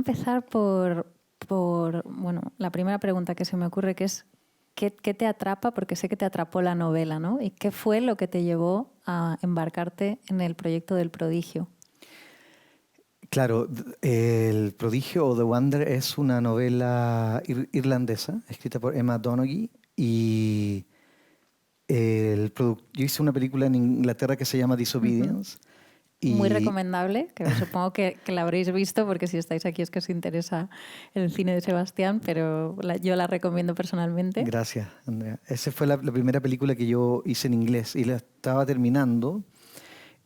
empezar bueno, la primera pregunta que se me ocurre, que es ¿qué te atrapa? Porque sé que te atrapó la novela, ¿no? ¿Y qué fue lo que te llevó a embarcarte en el proyecto del Prodigio? Claro, El Prodigio o The Wonder es una novela irlandesa escrita por Emma Donoghue y yo hice una película en Inglaterra que se llama Ujú. Disobedience Muy y recomendable, que supongo que la habréis visto porque si estáis aquí es que os interesa el cine de Sebastián, pero yo la recomiendo personalmente. gracias, Andrea. Esa fue la primera película que yo hice en inglés y la estaba terminando.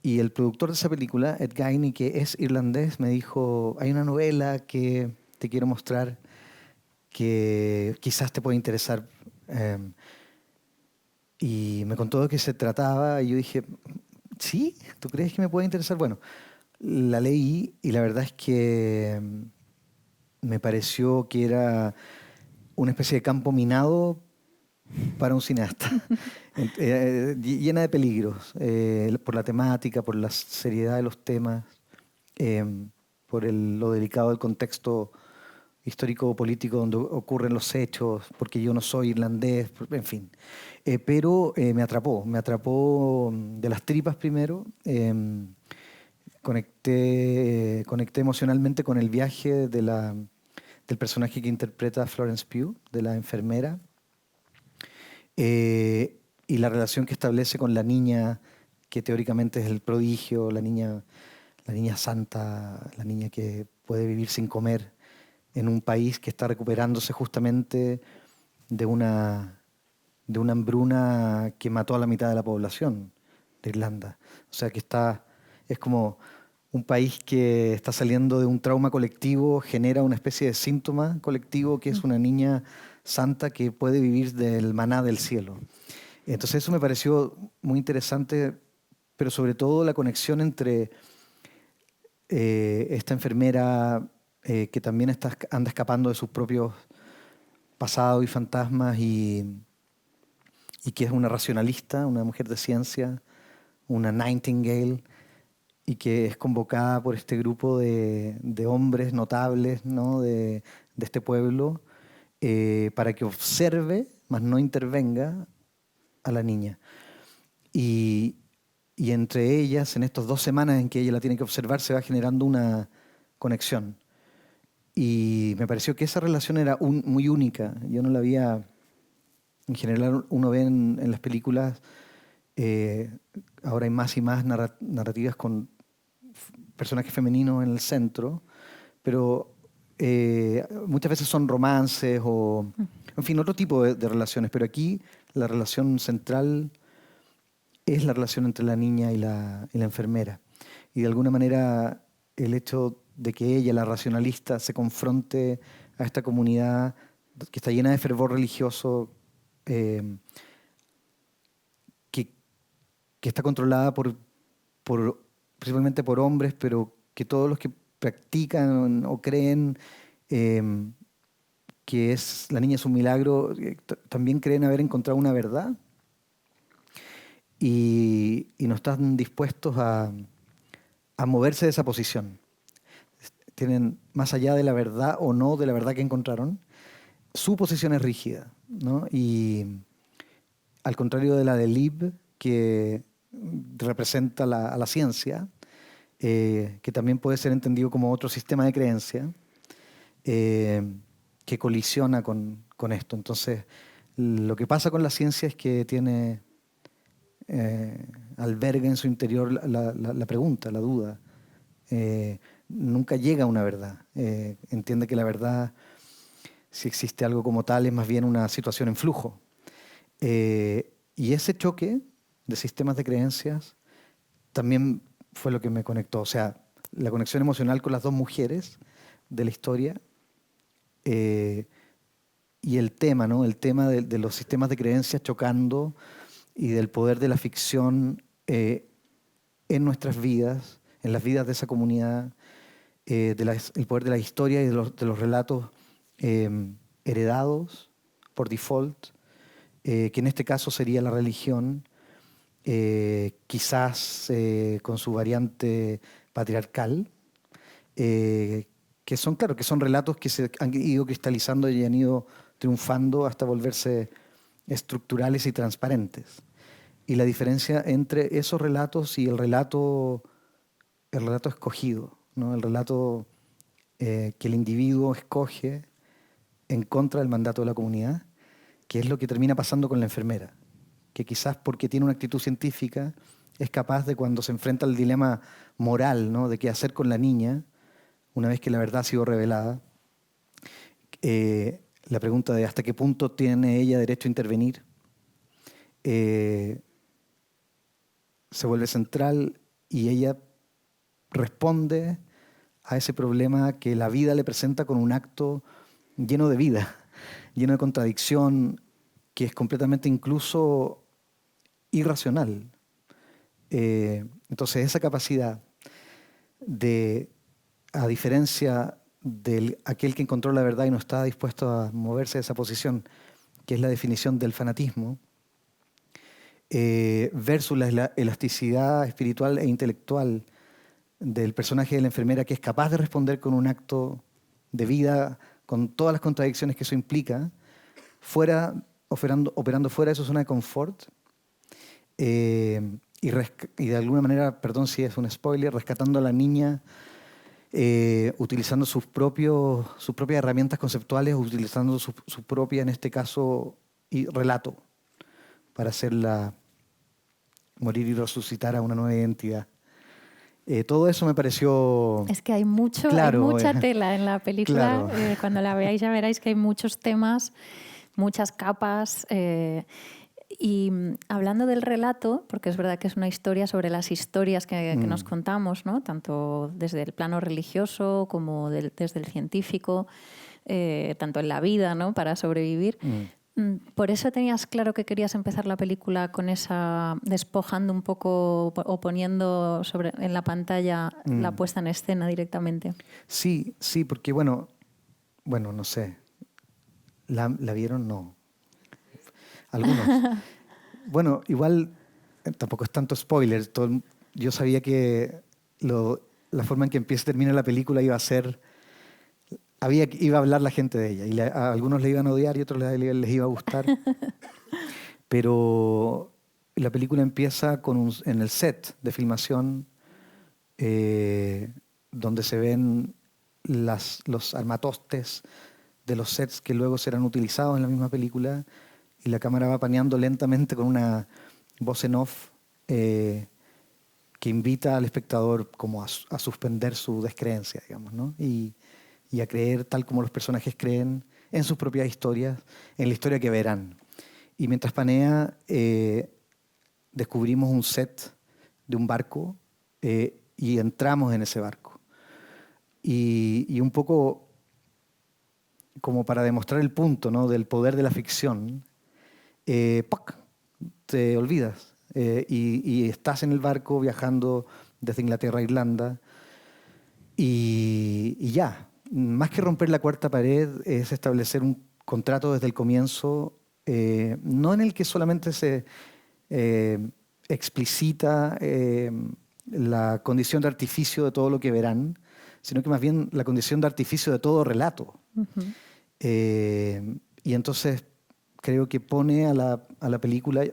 Y el productor de esa película, Ed Gainey, que es irlandés, me dijo, hay una novela que te quiero mostrar que quizás te puede interesar. Y me contó de qué se trataba y yo dije, ¿sí? ¿Tú crees que me puede interesar? Bueno, la leí y la verdad es que me pareció que era una especie de campo minado para un cineasta, llena de peligros, por la temática, por la seriedad de los temas, eh, por lo delicado del contexto histórico-político donde ocurren los hechos, porque yo no soy irlandés, en fin. Pero me atrapó de las tripas primero. Conecté emocionalmente con el viaje del personaje que interpreta Florence Pugh, de la enfermera, y la relación que establece con la niña, que teóricamente es el prodigio, la niña santa, la niña que puede vivir sin comer en un país que está recuperándose justamente de de una hambruna que mató a la mitad de la población de Irlanda. O sea que es como un país que está saliendo de un trauma colectivo, genera una especie de síntoma colectivo que es una niña santa que puede vivir del maná del cielo. Entonces eso me pareció muy interesante, pero sobre todo la conexión entre esta enfermera que también anda escapando de sus propios pasados y fantasmas y que es una racionalista, una mujer de ciencia, una Nightingale, y que es convocada por este grupo de hombres notables, ¿no? de este pueblo para que observe, mas no intervenga, a la niña. Y, y entre ellas, en estas 2 semanas en que ella la tiene que observar, se va generando una conexión. Y me pareció que esa relación era muy única. Yo no la había... En general uno ve en las películas, eh, ahora hay más y más narrativas con personajes femeninos en el centro, pero muchas veces son romances o, en fin, otro tipo de relaciones. Pero aquí la relación central es la relación entre la niña y la enfermera. Y de alguna manera el hecho de que ella, la racionalista, se confronte a esta comunidad que está llena de fervor religioso, eh, que, que está controlada principalmente por hombres, pero que todos los que practican o creen eh, que la niña es un milagro, también creen haber encontrado una verdad y no están dispuestos a moverse de esa posición. Tienen, más allá de la verdad o no de la verdad que encontraron, su posición es rígida, ¿no? Y al contrario de la de Lib, que representa a la ciencia, que también puede ser entendido como otro sistema de creencia, eh, que colisiona con esto. Entonces, lo que pasa con la ciencia es que alberga en su interior la pregunta, la duda. Nunca llega a una verdad. Entiende que la verdad, si existe algo como tal, es más bien una situación en flujo. Y ese choque de sistemas de creencias también fue lo que me conectó. O sea, la conexión emocional con las dos mujeres de la historia eh, y el tema, ¿no? El tema de los sistemas de creencias chocando y del poder de la ficción en nuestras vidas, en las vidas de esa comunidad, el poder de la historia y de los relatos eh, heredados por default, que en este caso sería la religión, quizás con su variante patriarcal, eh, que son, claro, que son relatos que se han ido cristalizando y han ido triunfando hasta volverse estructurales y transparentes. Y la diferencia entre esos relatos y el relato escogido, ¿no? El relato que el individuo escoge en contra del mandato de la comunidad, que es lo que termina pasando con la enfermera, que quizás porque tiene una actitud científica es capaz de, cuando se enfrenta al dilema moral, ¿no? De qué hacer con la niña, una vez que la verdad ha sido revelada, la pregunta de hasta qué punto tiene ella derecho a intervenir, se vuelve central, y ella responde a ese problema que la vida le presenta con un acto lleno de vida, lleno de contradicción, que es completamente incluso irracional. Entonces esa capacidad de, a diferencia de aquel que encontró la verdad y no está dispuesto a moverse de esa posición, que es la definición del fanatismo, versus la elasticidad espiritual e intelectual del personaje de la enfermera, que es capaz de responder con un acto de vida, con todas las contradicciones que eso implica, operando fuera de su zona de confort, y de alguna manera, perdón si es un spoiler, rescatando a la niña, utilizando sus propias herramientas conceptuales, utilizando su propia, en este caso, relato, para hacerla morir y resucitar a una nueva identidad. Todo eso me pareció... Es que hay mucha tela en la película. Claro. Cuando la veáis ya veréis que hay muchos temas, muchas capas. Y hablando del relato, porque es verdad que es una historia sobre las historias que nos contamos, ¿no? Tanto desde el plano religioso como desde el científico, tanto en la vida, ¿no? Para sobrevivir. ¿Por eso tenías claro que querías empezar la película con esa, despojando un poco o poniendo en la pantalla la puesta en escena directamente? Sí, porque bueno, no sé. ¿La vieron? No. Algunos. Bueno, igual tampoco es tanto spoiler. Yo sabía que la forma en que empieza y termina la película iba a ser... iba a hablar la gente de ella. Y a algunos le iban a odiar y a otros les iba a gustar. Pero la película empieza en el set de filmación, donde se ven los armatostes de los sets que luego serán utilizados en la misma película, y la cámara va paneando lentamente con una voz en off que invita al espectador como a suspender su descreencia, digamos, ¿no? Y a creer tal como los personajes creen en sus propias historias, en la historia que verán. Y mientras panea, descubrimos un set de un barco, y entramos en ese barco. Y un poco como para demostrar el punto, ¿no? Del poder de la ficción, ¡pac!, te olvidas. Y estás en el barco viajando desde Inglaterra a Irlanda, y ya. Más que romper la cuarta pared, es establecer un contrato desde el comienzo, no en el que solamente se explicita la condición de artificio de todo lo que verán, sino que más bien la condición de artificio de todo relato. Y entonces creo que pone a la película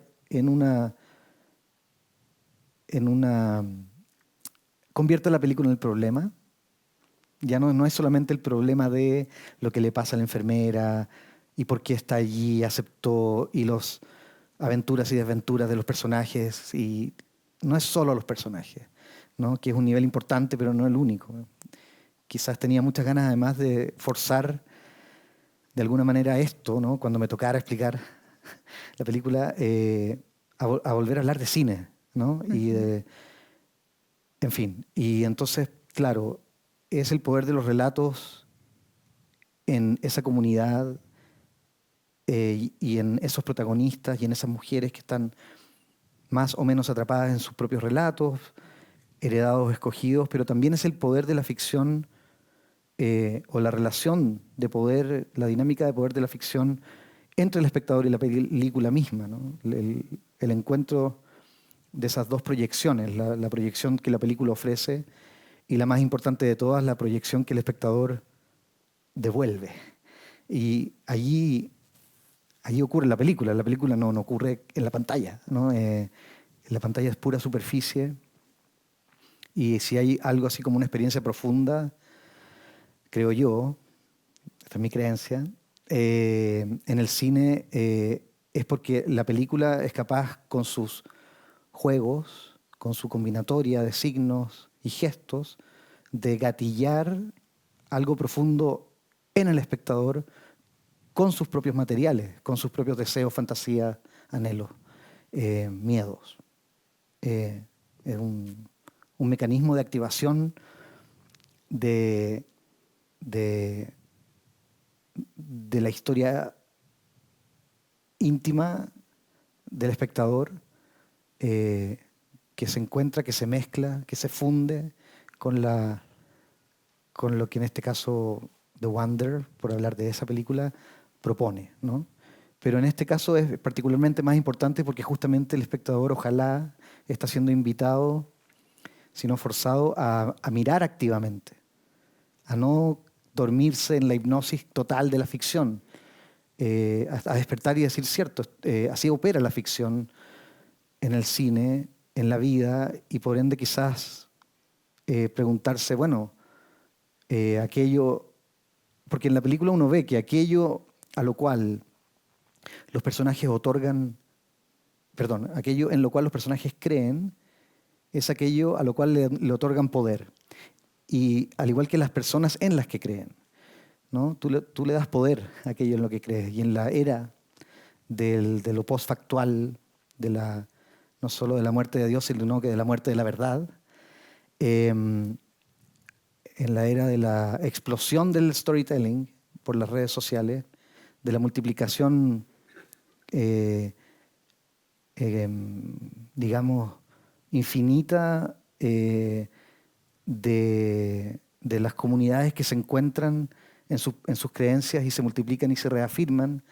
convierte a la película en el problema. Ya no es solamente el problema de lo que le pasa a la enfermera y por qué está allí, aceptó, y las aventuras y desventuras de los personajes. Y no es solo los personajes, ¿no? Que es un nivel importante, pero no el único. Quizás tenía muchas ganas, además, de forzar de alguna manera esto, ¿no? Cuando me tocara explicar la película, a volver a hablar de cine, ¿no? Y en fin, y entonces, claro, es el poder de los relatos en esa comunidad, y en esos protagonistas y en esas mujeres que están más o menos atrapadas en sus propios relatos, heredados, escogidos, pero también es el poder de la ficción, o la relación de poder, la dinámica de poder de la ficción entre el espectador y la película misma, ¿no? El encuentro de esas dos proyecciones, la proyección que la película ofrece y la más importante de todas, la proyección que el espectador devuelve. Y allí ocurre la película. La película no ocurre en la pantalla, ¿no? La pantalla es pura superficie, y si hay algo así como una experiencia profunda, creo yo, esta es mi creencia, en el cine es porque la película es capaz, con sus juegos, con su combinatoria de signos y gestos, de gatillar algo profundo en el espectador con sus propios materiales, con sus propios deseos, fantasías, anhelos, miedos. Es un mecanismo de activación de, de, de la historia íntima del espectador, que se encuentra, que se mezcla, que se funde con lo que en este caso The Wonder, por hablar de esa película, propone, ¿no? Pero en este caso es particularmente más importante porque justamente el espectador, ojalá, está siendo invitado, si no forzado, a mirar activamente, a no dormirse en la hipnosis total de la ficción, a despertar y decir, cierto, así opera la ficción en el cine, en la vida, y por ende quizás preguntarse, bueno, aquello, porque en la película uno ve que aquello a lo cual los personajes otorgan, perdón, aquello en lo cual los personajes creen, es aquello a lo cual le otorgan poder. Y al igual que las personas en las que creen, ¿no? Tú le das poder a aquello en lo que crees. Y en la era de lo postfactual, no solo de la muerte de Dios, sino que de la muerte de la verdad, en la era de la explosión del storytelling por las redes sociales, de la multiplicación, digamos, infinita de las comunidades que se encuentran en sus creencias y se multiplican y se reafirman,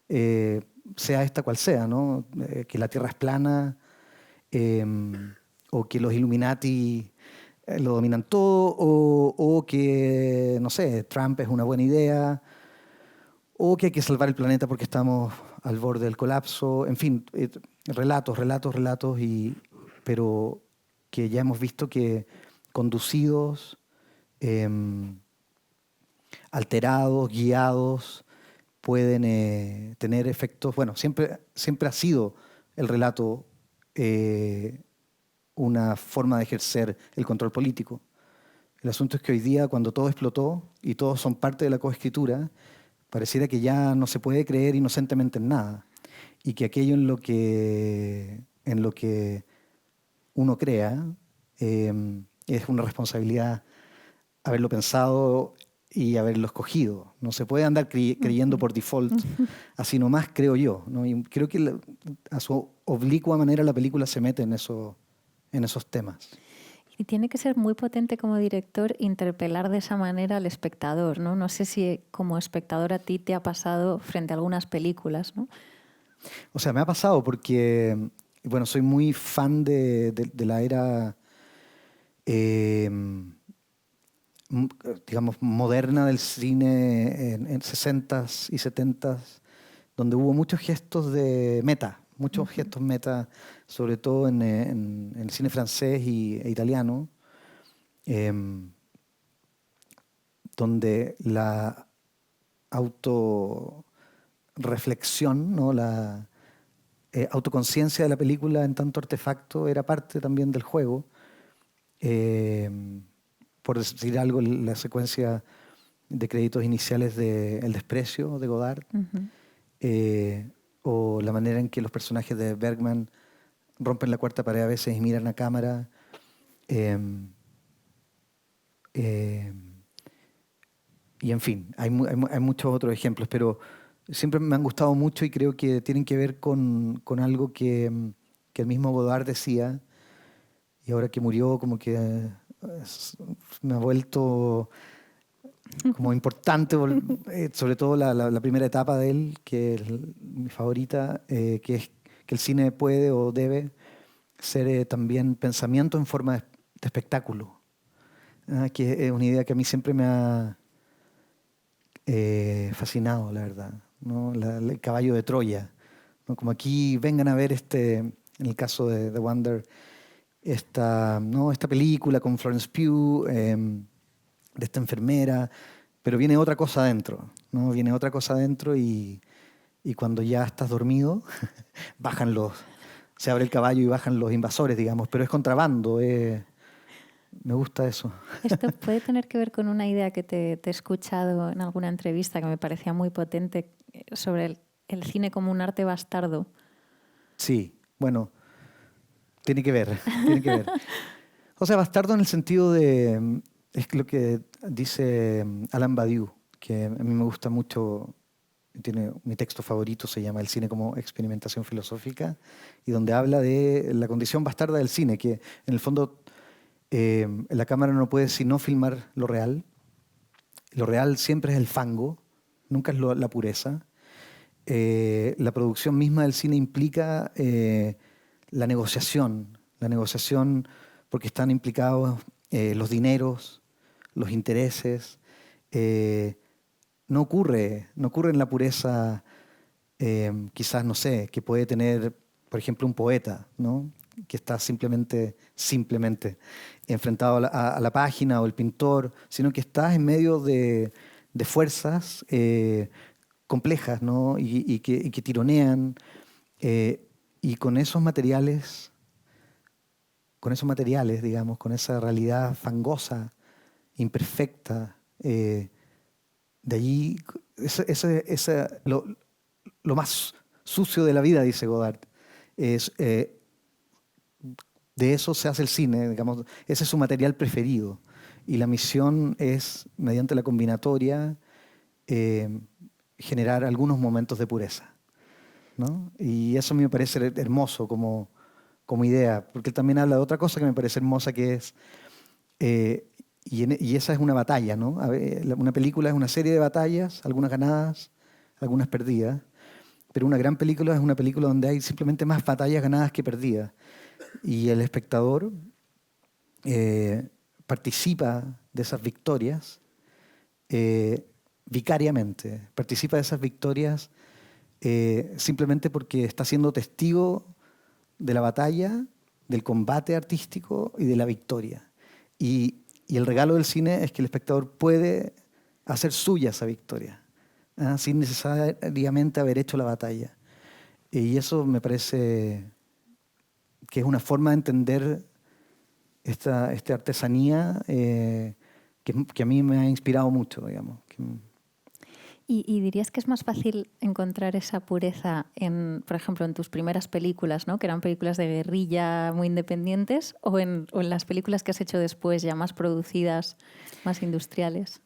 sea esta cual sea, ¿no? Que la Tierra es plana, o que los Illuminati lo dominan todo, o que, no sé, Trump es una buena idea, o que hay que salvar el planeta porque estamos al borde del colapso, en fin, relatos, pero que ya hemos visto que conducidos, alterados, guiados, pueden tener efectos. Bueno, siempre ha sido el relato una forma de ejercer el control político. El asunto es que hoy día, cuando todo explotó y todos son parte de la coescritura, pareciera que ya no se puede creer inocentemente en nada, y que aquello en lo que uno crea es una responsabilidad haberlo pensado y haberlo escogido. No se puede andar creyendo por default, así nomás, creo yo, ¿no? Y creo que a su oblicua manera la película se mete en esos temas. Y tiene que ser muy potente como director interpelar de esa manera al espectador, ¿no? No sé si como espectador a ti te ha pasado frente a algunas películas, ¿no? O sea, me ha pasado porque, bueno, soy muy fan de la era, eh, digamos, moderna del cine en 60s y 70s, donde hubo muchos gestos de meta, muchos gestos meta, sobre todo en el cine francés e italiano, donde la autorreflexión, ¿no? La autoconciencia de la película en tanto artefacto era parte también del juego. Por decir algo, la secuencia de créditos iniciales de El desprecio de Godard, o la manera en que los personajes de Bergman rompen la cuarta pared a veces y miran a cámara. Y en fin, hay muchos otros ejemplos, pero siempre me han gustado mucho y creo que tienen que ver con algo que el mismo Godard decía, y ahora que murió como que me ha vuelto como importante, sobre todo la primera etapa de él, que es mi favorita, que es que el cine puede o debe ser también pensamiento en forma de espectáculo. que es una idea que a mí siempre me ha fascinado, la verdad, ¿no? El caballo de Troya, ¿no? Como aquí vengan a ver en el caso de The Wonder, ¿no? Esta película con Florence Pugh, de esta enfermera, pero viene otra cosa adentro, ¿no? Viene otra cosa adentro y cuando ya estás dormido, se abre el caballo y bajan los invasores, digamos, pero es contrabando, me gusta eso. Esto puede tener que ver con una idea que te he escuchado en alguna entrevista que me parecía muy potente sobre el cine como un arte bastardo. Sí, bueno, tiene que ver, tiene que ver. O sea, bastardo en el sentido de, es lo que dice Alain Badiou, que a mí me gusta mucho, mi texto favorito se llama El cine como experimentación filosófica, y donde habla de la condición bastarda del cine, que en el fondo la cámara no puede sino filmar lo real. Lo real siempre es el fango, nunca es la pureza. La producción misma del cine implica la negociación porque están implicados los dineros, los intereses. No ocurre en la pureza, quizás, no sé, que puede tener, por ejemplo, un poeta, ¿no? Que está simplemente enfrentado a la página, o el pintor, sino que estás en medio de fuerzas complejas, ¿no? Y que tironean, y con esos materiales, digamos, con esa realidad fangosa, imperfecta, de allí, lo más sucio de la vida, dice Godard, es, de eso se hace el cine, digamos, ese es su material preferido. Y la misión es, mediante la combinatoria, eh, generar algunos momentos de pureza, ¿no? Y eso a mí me parece hermoso como idea, porque él también habla de otra cosa que me parece hermosa, que es, y esa es una batalla, ¿no? Una película es una serie de batallas, algunas ganadas, algunas perdidas, pero una gran película es una película donde hay simplemente más batallas ganadas que perdidas. Y el espectador participa de esas victorias vicariamente, participa de esas victorias simplemente porque está siendo testigo de la batalla, del combate artístico y de la victoria. Y el regalo del cine es que el espectador puede hacer suya esa victoria, sin necesariamente haber hecho la batalla. Y eso me parece que es una forma de entender esta artesanía que a mí me ha inspirado mucho, digamos. ¿Y dirías que es más fácil encontrar esa pureza por ejemplo, en tus primeras películas, ¿no? Que eran películas de guerrilla muy independientes, o en las películas que has hecho después, ya más producidas, más industriales?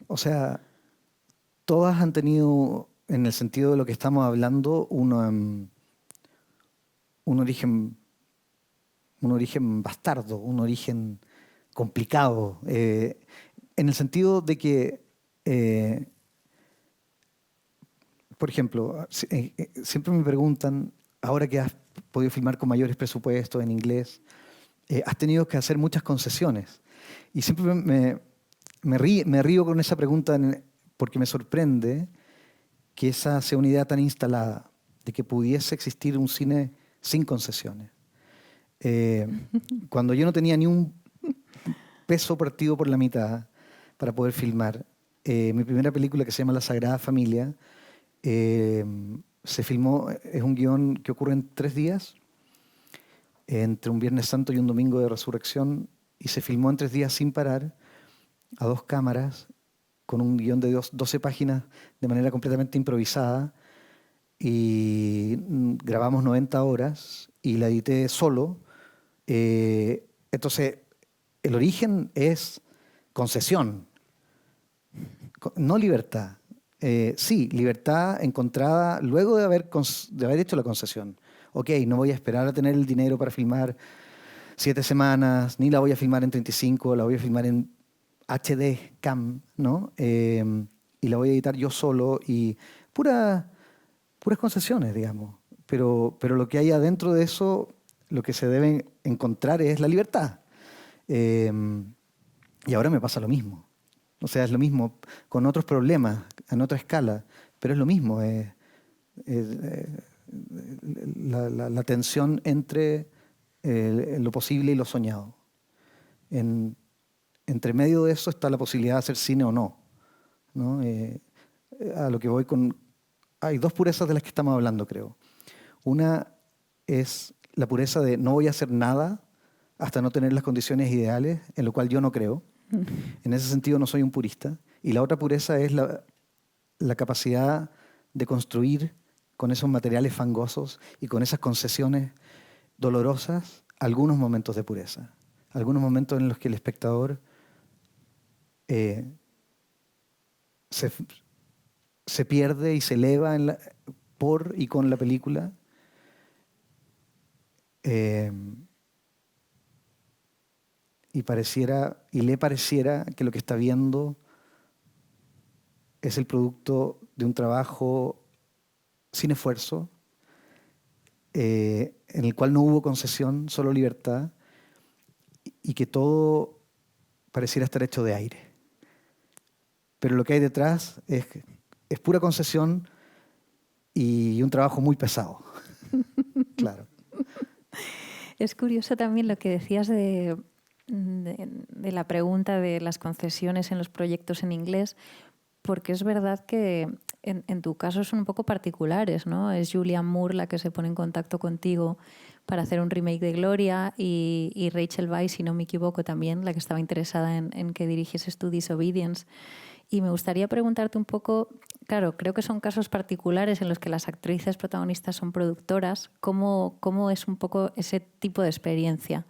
O sea, todas han tenido, en el sentido de lo que estamos hablando, un origen bastardo, un origen complicado, en el sentido de que, por ejemplo, siempre me preguntan, ahora que has podido filmar con mayores presupuestos en inglés, has tenido que hacer muchas concesiones. Y siempre me río con esa pregunta porque me sorprende que esa sea una idea tan instalada, de que pudiese existir un cine sin concesiones. Cuando yo no tenía ni un peso partido por la mitad para poder filmar, mi primera película, que se llama La Sagrada Familia, se filmó, es un guión que ocurre en 3 días, entre un Viernes Santo y un Domingo de Resurrección, y se filmó en 3 días sin parar, a 2 cámaras, con un guión de 12 páginas de manera completamente improvisada, y grabamos 90 horas y la edité solo. Entonces, el origen es concesión, no libertad. Sí, libertad encontrada luego de haber hecho la concesión. Ok, no voy a esperar a tener el dinero para filmar 7 semanas, ni la voy a filmar en 35, la voy a filmar en HD Cam, ¿no? Y la voy a editar yo solo, y puras concesiones, digamos. Pero lo que hay adentro de eso, lo que se debe encontrar es la libertad. Y ahora me pasa lo mismo. O sea, es lo mismo con otros problemas, en otra escala, pero es lo mismo. La tensión entre lo posible y lo soñado. Entre medio de eso está la posibilidad de hacer cine o no, ¿no? A lo que voy con... Hay dos purezas de las que estamos hablando, creo. Una es la pureza de no voy a hacer nada hasta no tener las condiciones ideales, en lo cual yo no creo. En ese sentido no soy un purista. Y la otra pureza es la capacidad de construir con esos materiales fangosos y con esas concesiones dolorosas algunos momentos de pureza. Algunos momentos en los que el espectador se pierde y se eleva por y con la película. Y le pareciera que lo que está viendo es el producto de un trabajo sin esfuerzo, en el cual no hubo concesión, solo libertad, y que todo pareciera estar hecho de aire. Pero lo que hay detrás es pura concesión y un trabajo muy pesado. Claro. Es curioso también lo que decías de la pregunta de las concesiones en los proyectos en inglés, porque es verdad que en tu caso son un poco particulares, ¿no? Es Julianne Moore la que se pone en contacto contigo para hacer un remake de Gloria y Rachel Weisz, si no me equivoco, también, la que estaba interesada en que dirigieses tu Disobedience. Y me gustaría preguntarte un poco, claro, creo que son casos particulares en los que las actrices protagonistas son productoras. ¿Cómo es un poco ese tipo de experiencia?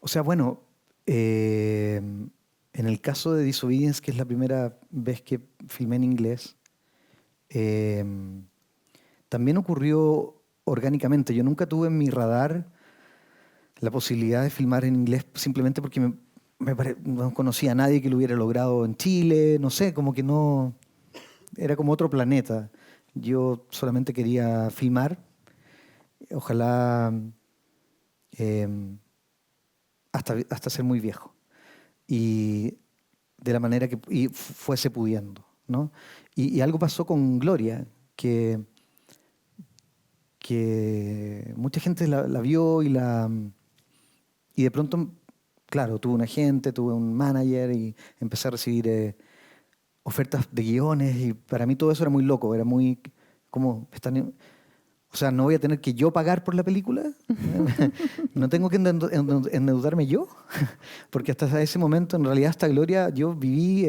O sea, bueno, en el caso de Disobedience, que es la primera vez que filmé en inglés, también ocurrió orgánicamente. Yo nunca tuve en mi radar la posibilidad de filmar en inglés simplemente porque no conocía a nadie que lo hubiera logrado en Chile, no sé, como que no... Era como otro planeta. Yo solamente quería filmar, ojalá hasta ser muy viejo. Y de la manera que fuese pudiendo, ¿no? Y algo pasó con Gloria, que mucha gente la vio y de pronto, claro, tuve un agente, tuve un manager y empecé a recibir ofertas de guiones y para mí todo eso era muy loco, era muy como o sea, no voy a tener que yo pagar por la película, no tengo que endeudarme yo, porque hasta ese momento, en realidad, hasta Gloria, yo viví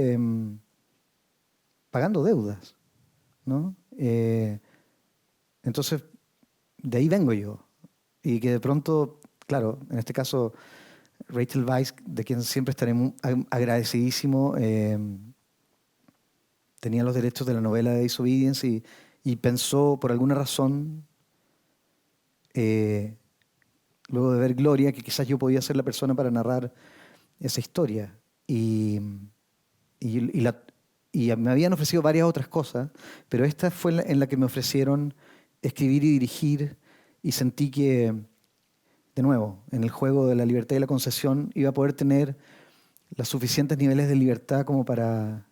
pagando deudas, ¿no? Entonces, de ahí vengo yo. Y que de pronto, claro, en este caso, Rachel Weisz, de quien siempre estaré agradecidísimo, tenía los derechos de la novela de Disobedience y pensó, por alguna razón, luego de ver Gloria, que quizás yo podía ser la persona para narrar esa historia. Y me habían ofrecido varias otras cosas, pero esta fue en la que me ofrecieron escribir y dirigir y sentí que, de nuevo, en el juego de la libertad y la concesión iba a poder tener los suficientes niveles de libertad como para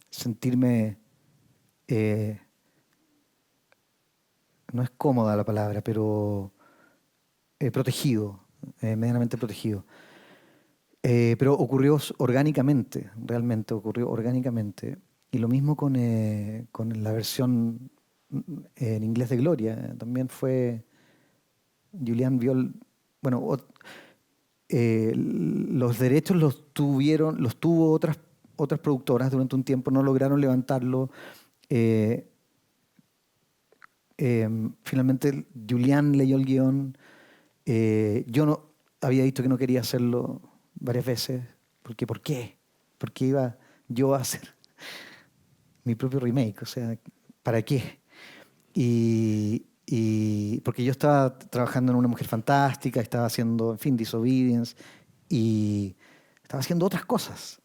sentirme, no es cómoda la palabra, pero protegido, medianamente protegido. Pero ocurrió orgánicamente, realmente ocurrió orgánicamente. Y lo mismo con la versión en inglés de Gloria. También fue Julianne Viol. Bueno, los derechos los tuvo otras productoras durante un tiempo, no lograron levantarlo. Eh, Finalmente Julianne leyó el guión. Yo no había dicho que no quería hacerlo varias veces, porque ¿por qué? Porque iba yo a hacer mi propio remake, o sea, ¿para qué? Y porque yo estaba trabajando en Una Mujer Fantástica, estaba haciendo, en fin, Disobedience, y estaba haciendo otras cosas.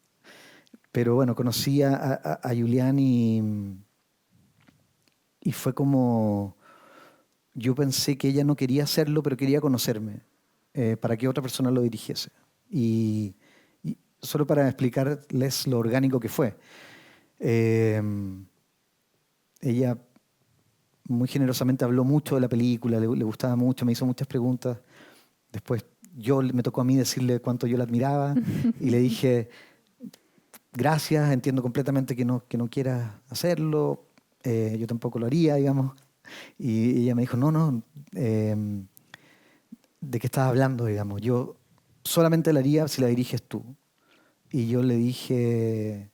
Pero bueno, conocí a Julián y fue como, yo pensé que ella no quería hacerlo, pero quería conocerme. para que otra persona lo dirigiese. Y solo para explicarles lo orgánico que fue. Ella muy generosamente habló mucho de la película, le gustaba mucho, me hizo muchas preguntas. Después me tocó a mí decirle cuánto yo la admiraba y le dije, gracias, entiendo completamente que no quieras hacerlo, yo tampoco lo haría, digamos. Y ella me dijo, no, ¿de qué estás hablando, digamos? Yo solamente la haría si la diriges tú. Y yo le dije,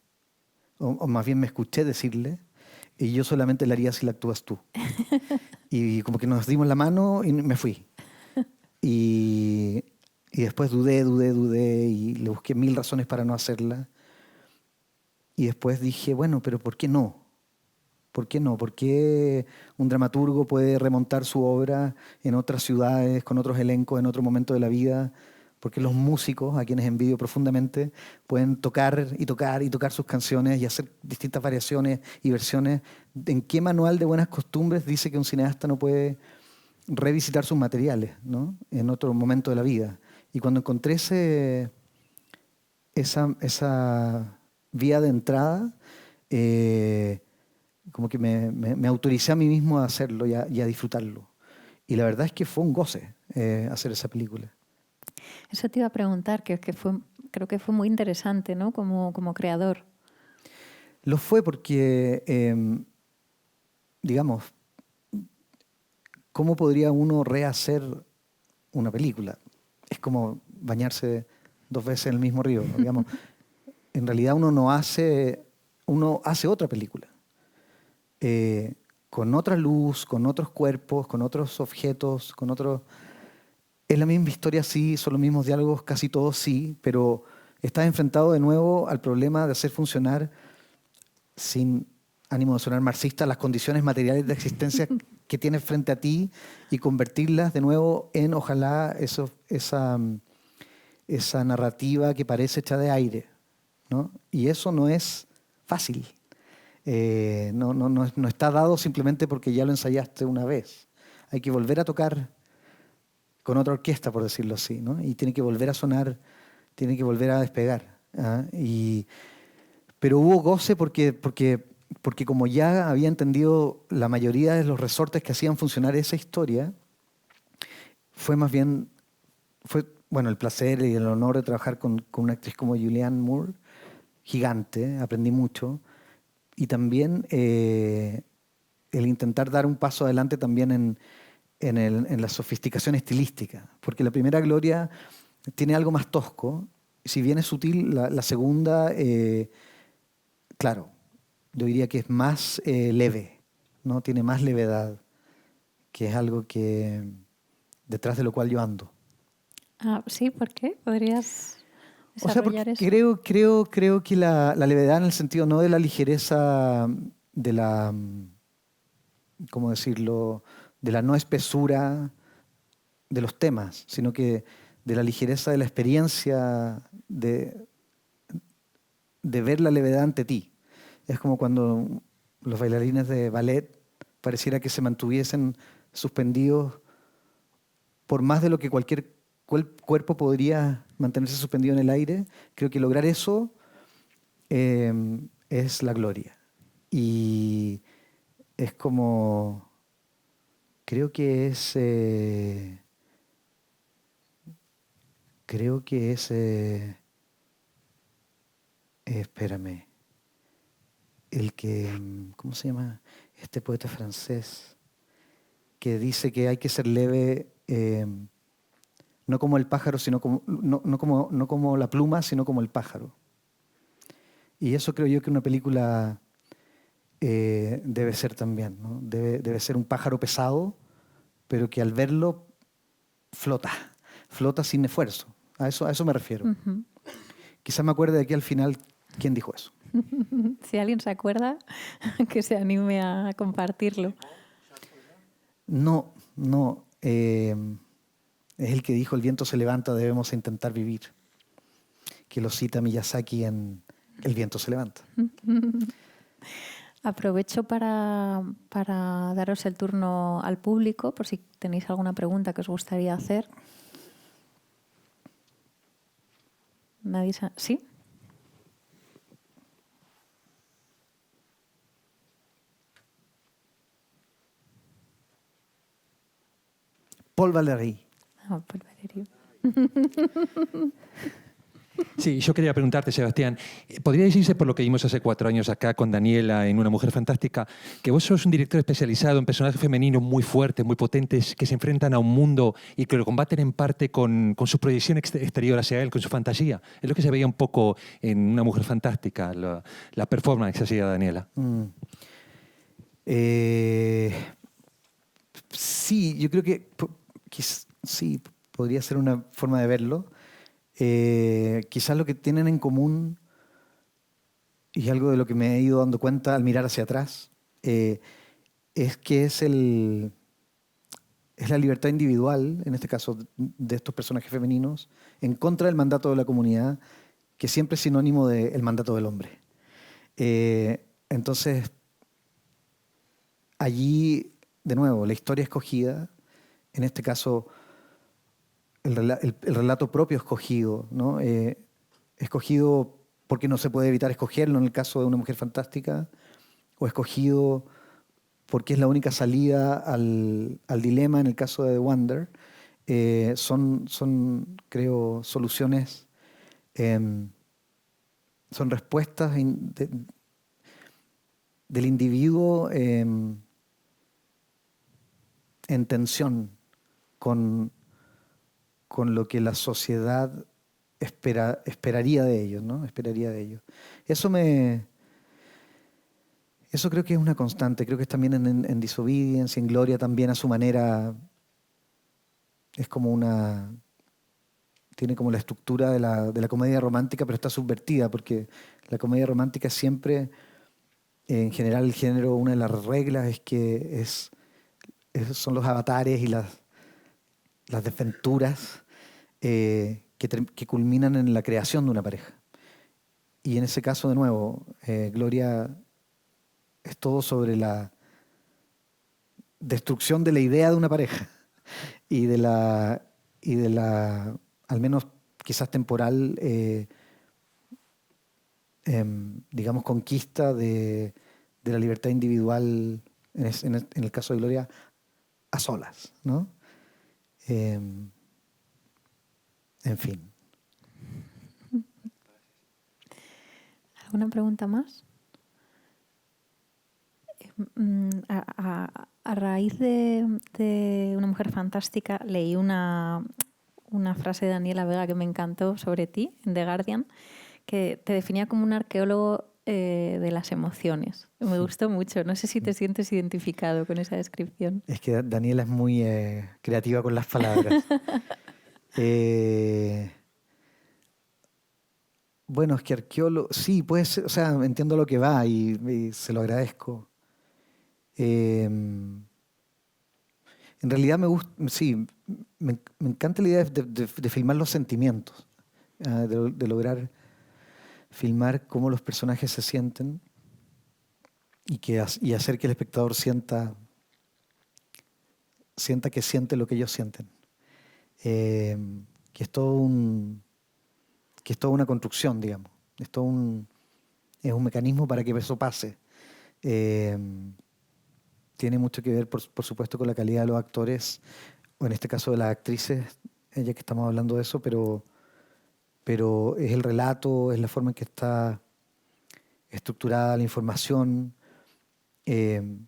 o más bien me escuché decirle, y yo solamente la haría si la actúas tú. Y como que nos dimos la mano y me fui. Y, y después dudé y le busqué 1000 razones para no hacerla. Y después dije, bueno, pero ¿por qué no? ¿Por qué no? ¿Por qué un dramaturgo puede remontar su obra en otras ciudades, con otros elencos, en otro momento de la vida? ¿Por qué los músicos, a quienes envidio profundamente, pueden tocar y tocar y tocar sus canciones y hacer distintas variaciones y versiones? ¿En qué manual de buenas costumbres dice que un cineasta no puede revisitar sus materiales, ¿no? En otro momento de la vida? Y cuando encontré esa vía de entrada, como que me autoricé a mí mismo a hacerlo y a disfrutarlo. Y la verdad es que fue un goce hacer esa película. Eso te iba a preguntar, creo que fue muy interesante, ¿no? Como creador. Lo fue porque, digamos, ¿cómo podría uno rehacer una película? Es como bañarse 2 veces en el mismo río, ¿no? Digamos, en realidad uno hace otra película. Con otra luz, con otros cuerpos, con otros objetos, con otros... Es la misma historia, sí, son los mismos diálogos, casi todos sí, pero estás enfrentado de nuevo al problema de hacer funcionar, sin ánimo de sonar marxista, las condiciones materiales de existencia que tienes frente a ti y convertirlas de nuevo en, ojalá, esa narrativa que parece hecha de aire, ¿no? Y eso no es fácil. No está dado simplemente porque ya lo ensayaste una vez. Hay que volver a tocar con otra orquesta, por decirlo así, ¿no? Y tiene que volver a sonar, tiene que volver a despegar. ¿Ah? Pero hubo goce porque como ya había entendido la mayoría de los resortes que hacían funcionar esa historia, fue más bien, bueno, el placer y el honor de trabajar con una actriz como Julianne Moore, gigante, aprendí mucho. Y también el intentar dar un paso adelante también en la sofisticación estilística, porque la primera Gloria tiene algo más tosco, si bien es sutil, la segunda, claro, yo diría que es más leve, ¿no? Tiene más levedad, que es algo que detrás de lo cual yo ando. Ah, sí, ¿por qué? ¿Podrías O sea, porque desarrollar eso? creo que la levedad en el sentido no de la ligereza, de la, ¿cómo decirlo?, de la no espesura de los temas, sino que de la ligereza de la experiencia de ver la levedad ante ti. Es como cuando los bailarines de ballet pareciera que se mantuviesen suspendidos por más de lo que cualquier cuerpo podría mantenerse suspendido en el aire. Creo que lograr eso es la gloria. Y es como, creo que es, espérame, ¿cómo se llama? Este poeta francés que dice que hay que ser leve, no como el pájaro, sino como, no como la pluma, sino como el pájaro. Y eso creo yo que una película debe ser también, ¿no? Debe ser un pájaro pesado, pero que al verlo flota sin esfuerzo. A eso me refiero. Ujú. Quizás me acuerde de aquí al final quién dijo eso. Si alguien se acuerda, que se anime a compartirlo. No. Es el que dijo: el viento se levanta, debemos intentar vivir. Que lo cita Miyazaki en El viento se levanta. Aprovecho para daros el turno al público, por si tenéis alguna pregunta que os gustaría hacer. Nadie ¿Sí? Paul Valéry. Por Valerio. Sí, yo quería preguntarte, Sebastián, ¿podría decirse por lo que vimos hace 4 años acá con Daniela en Una Mujer Fantástica, que vos sos un director especializado en personajes femeninos muy fuertes, muy potentes, que se enfrentan a un mundo y que lo combaten en parte con su proyección exterior hacia él, con su fantasía? Es lo que se veía un poco en Una Mujer Fantástica, la performance que hacía Daniela. Sí, yo creo que sí, podría ser una forma de verlo. Quizás lo que tienen en común, y algo de lo que me he ido dando cuenta al mirar hacia atrás, es que es la libertad individual, en este caso de estos personajes femeninos, en contra del mandato de la comunidad, que siempre es sinónimo del mandato del hombre. Entonces, allí, de nuevo, la historia escogida, en este caso el relato propio escogido, ¿no? Escogido porque no se puede evitar escogerlo en el caso de Una Mujer Fantástica, o escogido porque es la única salida al dilema en el caso de The Wonder, son, creo, soluciones, son respuestas del individuo en tensión con lo que la sociedad esperaría de ellos, ¿no? Esperaría de ellos. Eso creo que es una constante. Creo que es también en Disobedience y en Gloria también a su manera. Es como tiene como la estructura de la comedia romántica, pero está subvertida, porque la comedia romántica siempre, en general el género, una de las reglas es que son los avatares y las desventuras que culminan en la creación de una pareja. Y en ese caso, de nuevo, Gloria es todo sobre la destrucción de la idea de una pareja y de la, al menos quizás temporal, digamos, conquista de la libertad individual, en el caso de Gloria, a solas, ¿no? En fin. ¿Alguna pregunta más? A raíz de Una Mujer Fantástica leí una frase de Daniela Vega que me encantó sobre ti en The Guardian, que te definía como un arqueólogo de las emociones. Me gustó mucho. No sé si te sientes identificado con esa descripción. Es que Daniela es muy creativa con las palabras. Bueno, es que arqueólogo, sí, puede ser, o sea, entiendo lo que va y se lo agradezco. En realidad me gusta, sí, me encanta la idea de filmar los sentimientos, de lograr filmar cómo los personajes se sienten y hacer que el espectador sienta que siente lo que ellos sienten. Que es todo que es toda una construcción, digamos. Es un mecanismo para que eso pase. Tiene mucho que ver, por supuesto, con la calidad de los actores, o en este caso de las actrices, ya que estamos hablando de eso, pero es el relato, es la forma en que está estructurada la información, y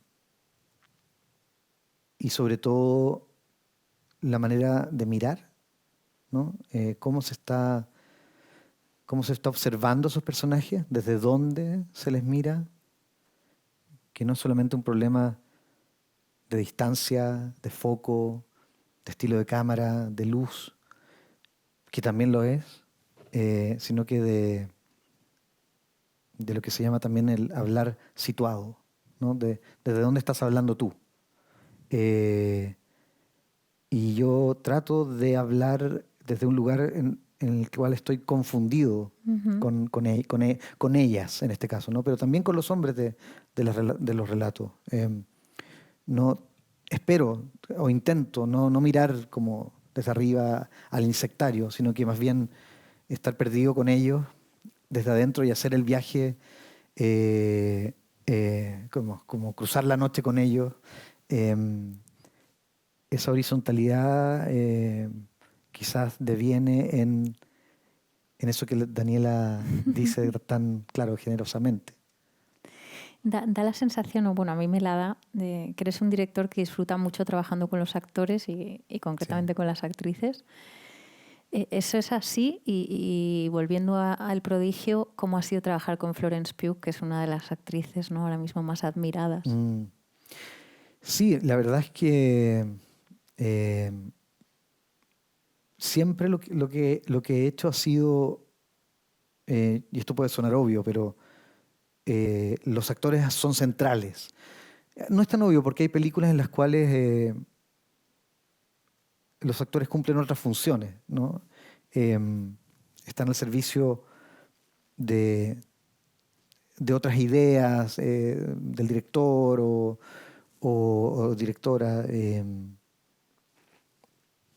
sobre todo la manera de mirar, ¿no? Cómo se está observando a esos personajes, desde dónde se les mira, que no es solamente un problema de distancia, de foco, de estilo de cámara, de luz, que también lo es, sino que de lo que se llama también el hablar situado, ¿no? Desde dónde estás hablando tú. Y yo trato de hablar desde un lugar en el cual estoy confundido con ellas, en este caso, ¿no? Pero también con los hombres de los relatos. No, espero o intento no mirar como desde arriba al insectario, sino que más bien estar perdido con ellos desde adentro y hacer el viaje, como cruzar la noche con ellos. Esa horizontalidad quizás deviene en eso que Daniela dice tan claro, generosamente. Da la sensación, o bueno, a mí me la da, de que eres un director que disfruta mucho trabajando con los actores y concretamente Sí. con las actrices. Eso es así y volviendo al Prodigio, ¿cómo ha sido trabajar con Florence Pugh, que es una de las actrices, ¿no?, ahora mismo más admiradas? Sí, la verdad es que eh, siempre lo que he hecho ha sido, y esto puede sonar obvio, pero los actores son centrales. No es tan obvio porque hay películas en las cuales los actores cumplen otras funciones, ¿no? Están al servicio de, de otras ideas del director o directora.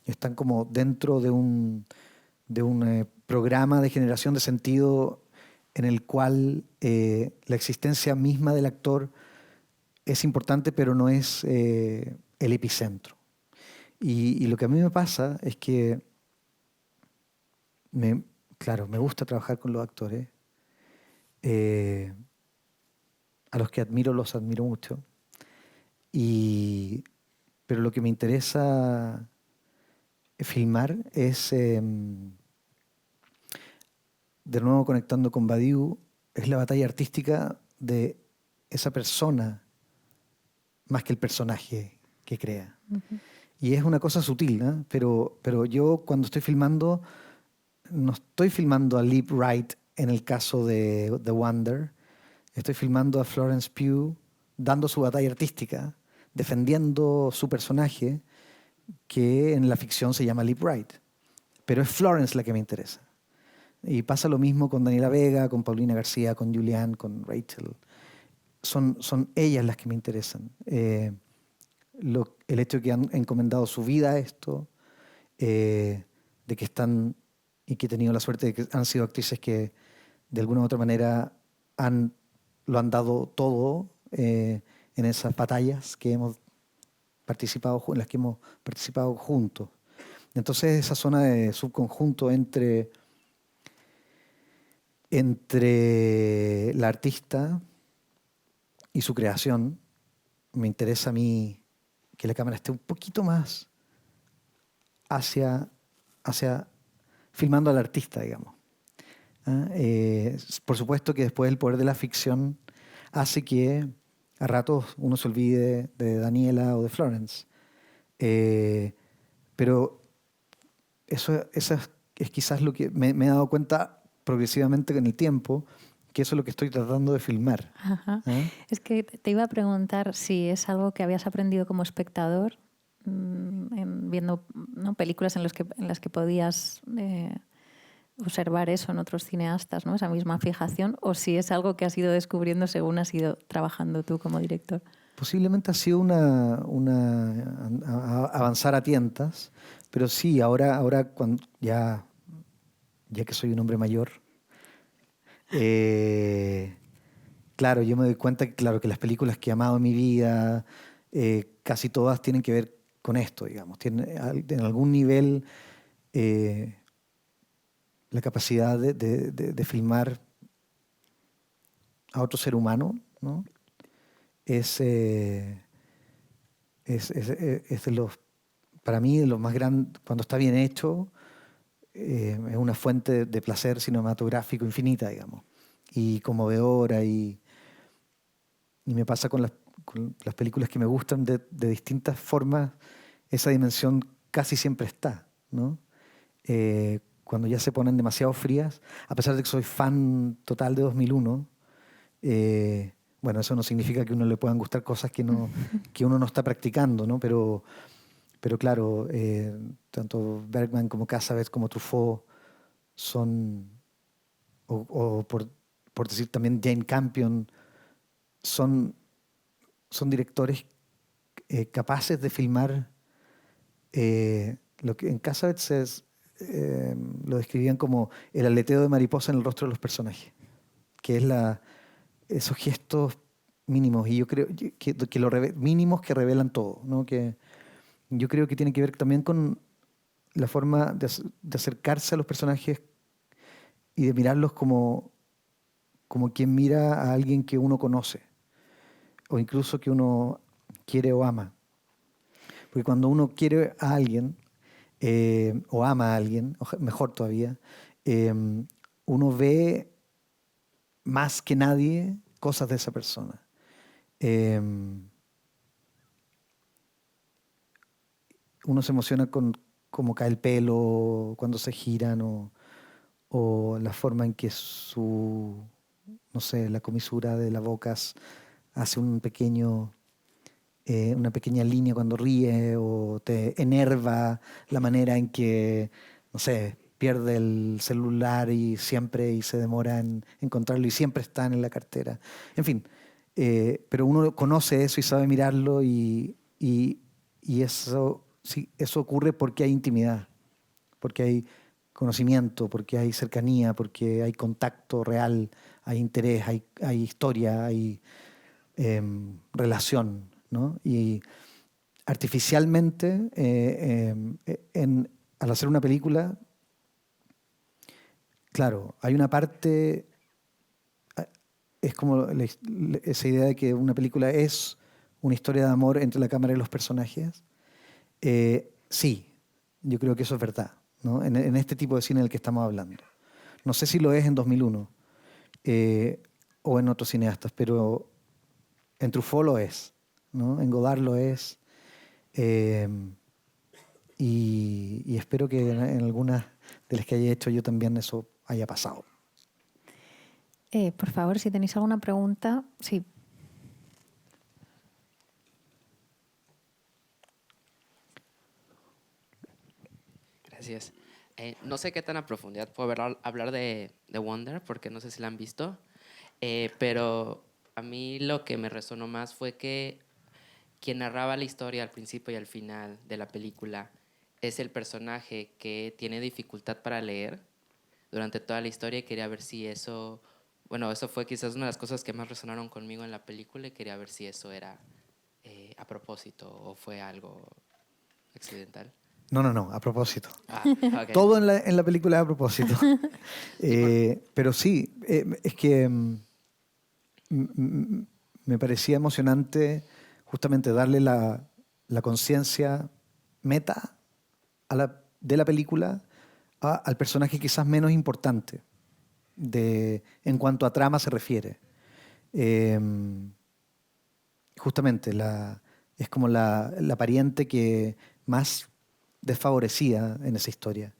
Están como dentro de un programa de generación de sentido en el cual la existencia misma del actor es importante, pero no es el epicentro. Y lo que a mí me pasa es que, claro, me gusta trabajar con los actores. eh, a los que admiro, los admiro mucho. Y, pero lo que me interesa filmar es, de nuevo conectando con Badiou, es la batalla artística de esa persona más que el personaje que crea. Ujú. Y es una cosa sutil, ¿no? Pero yo cuando estoy filmando, no estoy filmando a Liv Wright en el caso de The Wonder, estoy filmando a Florence Pugh dando su batalla artística, defendiendo su personaje, que en la ficción se llama Liv Wright. Pero es Florence la que me interesa. Y pasa lo mismo con Daniela Vega, con Paulina García, con Julianne, con Rachel. Son ellas las que me interesan. El hecho de que han encomendado su vida a esto, de que están y que he tenido la suerte de que han sido actrices que de alguna u otra manera lo han dado todo en esas batallas que hemos participado, en las que hemos participado juntos. Entonces esa zona de subconjunto entre la artista y su creación, me interesa a mí que la cámara esté un poquito más hacia, hacia filmando al artista, digamos. ¿Ah? Por supuesto que después el poder de la ficción hace que a ratos uno se olvide de Daniela o de Florence. Pero eso es quizás lo que me he dado cuenta progresivamente en el tiempo, que eso es lo que estoy tratando de filmar. Ajá. ¿Ah? Es que te iba a preguntar si es algo que habías aprendido como espectador, viendo, ¿no?, películas en las que podías observar eso en otros cineastas, ¿no?, esa misma fijación, o si es algo que has ido descubriendo según has ido trabajando tú como director. Posiblemente ha sido avanzar a tientas, pero sí, ahora cuando ya que soy un hombre mayor, claro, yo me doy cuenta que, claro, que las películas que he amado en mi vida, casi todas tienen que ver con esto, digamos. Tienen en algún nivel la capacidad de filmar a otro ser humano, ¿no? Es, es de los, para mí, de los más grandes, cuando está bien hecho, es una fuente de placer cinematográfico infinita, digamos, y conmovedora, y me pasa con las películas que me gustan de distintas formas, esa dimensión casi siempre está, ¿no? Cuando ya se ponen demasiado frías, a pesar de que soy fan total de 2001, bueno, eso no significa que a uno le puedan gustar cosas que uno no está practicando, ¿no? Pero claro, tanto Bergman como Cassavetes como Truffaut son, o por decir también Jane Campion, son, son directores capaces de filmar lo que en Cassavetes lo describían como el aleteo de mariposa en el rostro de los personajes, que es esos gestos mínimos, y yo creo mínimos que revelan todo, ¿no? Que yo creo que tiene que ver también con la forma de acercarse a los personajes y de mirarlos como quien mira a alguien que uno conoce, o incluso que uno quiere o ama. Porque cuando uno quiere a alguien, o ama a alguien, mejor todavía, uno ve más que nadie cosas de esa persona. Uno se emociona con cómo cae el pelo, cuando se giran, o la forma en que no sé, la comisura de la boca hace una pequeña línea cuando ríe, o te enerva la manera en que, no sé, pierde el celular y se demora en encontrarlo y siempre están en la cartera. En fin, pero uno conoce eso y sabe mirarlo y eso, sí, eso ocurre porque hay intimidad, porque hay conocimiento, porque hay cercanía, porque hay contacto real, hay interés, hay historia, hay relación, ¿no? Y artificialmente, al hacer una película, claro, hay una parte, es como esa idea de que una película es una historia de amor entre la cámara y los personajes. Sí, yo creo que eso es verdad, ¿no? En este tipo de cine del que estamos hablando. No sé si lo es en 2001 o en otros cineastas, pero en Truffaut lo es, ¿no? En Godard lo es. Eh, y espero que en algunas de las que haya hecho yo también eso haya pasado. Por favor, si tenéis alguna pregunta, sí. Gracias. No sé qué tan a profundidad puedo hablar de Wonder, porque no sé si la han visto, pero a mí lo que me resonó más fue que quien narraba la historia al principio y al final de la película es el personaje que tiene dificultad para leer durante toda la historia, y quería ver si eso, bueno, eso fue quizás una de las cosas que más resonaron conmigo en la película, y quería ver si eso era a propósito o fue algo accidental. No, a propósito. Okay. Todo en la película es a propósito. Pero sí, es que me parecía emocionante justamente darle la conciencia meta de la película al personaje quizás menos importante en cuanto a trama se refiere. Justamente es como la pariente que más desfavorecida en esa historia,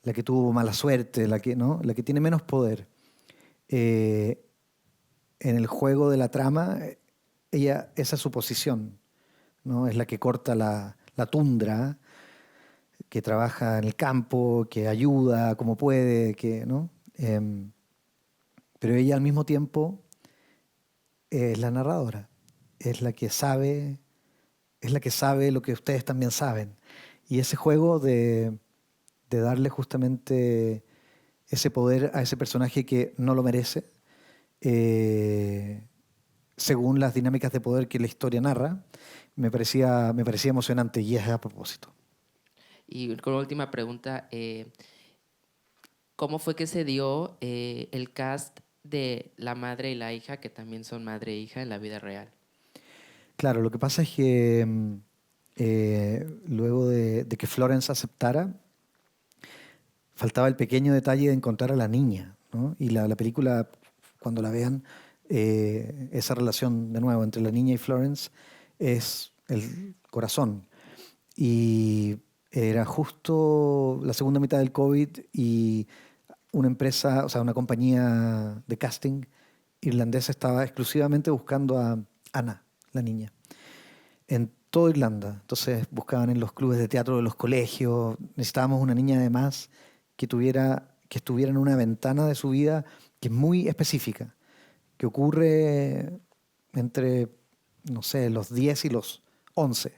la que tuvo mala suerte, ¿no? La que tiene menos poder. En el juego de la trama, esa es su posición, ¿no? Es la que corta la tundra, que trabaja en el campo, que ayuda como puede, ¿no? Pero ella al mismo tiempo es la narradora, es la que sabe lo que ustedes también saben. Y ese juego de darle justamente ese poder a ese personaje que no lo merece, según las dinámicas de poder que la historia narra, me parecía emocionante, y es a propósito. Y con última pregunta, ¿cómo fue que se dio el cast de la madre y la hija, que también son madre e hija en la vida real? Claro, lo que pasa es que luego de que Florence aceptara, faltaba el pequeño detalle de encontrar a la niña, ¿no? Y la película, cuando la vean, esa relación de nuevo entre la niña y Florence es el corazón. Y era justo la segunda mitad del COVID y una empresa, o sea, una compañía de casting irlandesa estaba exclusivamente buscando a Anna, la niña, en toda Irlanda. Entonces buscaban en los clubes de teatro de los colegios. Necesitábamos una niña además que estuviera en una ventana de su vida que es muy específica, que ocurre entre, no sé, los 10 y los 11.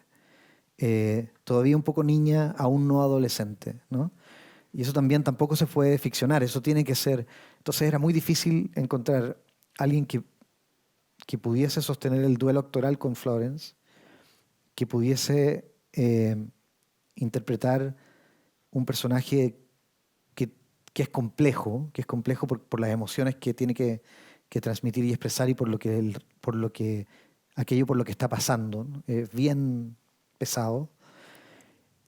Todavía un poco niña, aún no adolescente, ¿no? Y eso también tampoco se puede ficcionar, eso tiene que ser. Entonces era muy difícil encontrar alguien que pudiese sostener el duelo actoral con Florence, que pudiese interpretar un personaje que es complejo, por las emociones que tiene que transmitir y expresar y por lo que aquello por lo que está pasando, ¿no? Es bien pesado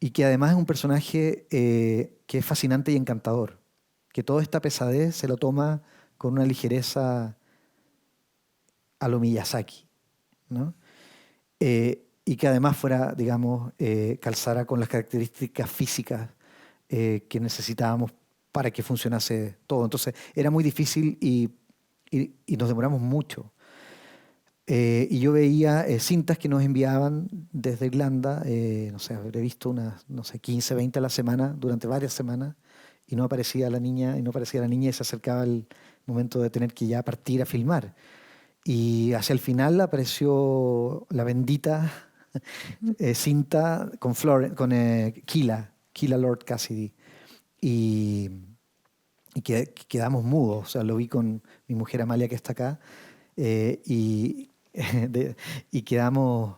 y que además es un personaje que es fascinante y encantador, que toda esta pesadez se lo toma con una ligereza a lo Miyazaki, ¿no? Y que además fuera, digamos, calzara con las características físicas que necesitábamos para que funcionase todo. Entonces era muy difícil y nos demoramos mucho. Y yo veía cintas que nos enviaban desde Irlanda, no sé, habré visto unas, no sé, 15, 20 a la semana, durante varias semanas, y no aparecía la niña, y se acercaba el momento de tener que ya partir a filmar. Y hacia el final apareció la bendita cinta con, con Kila Lord Cassidy. Y, quedamos mudos. O sea, lo vi con mi mujer Amalia, que está acá, y, y quedamos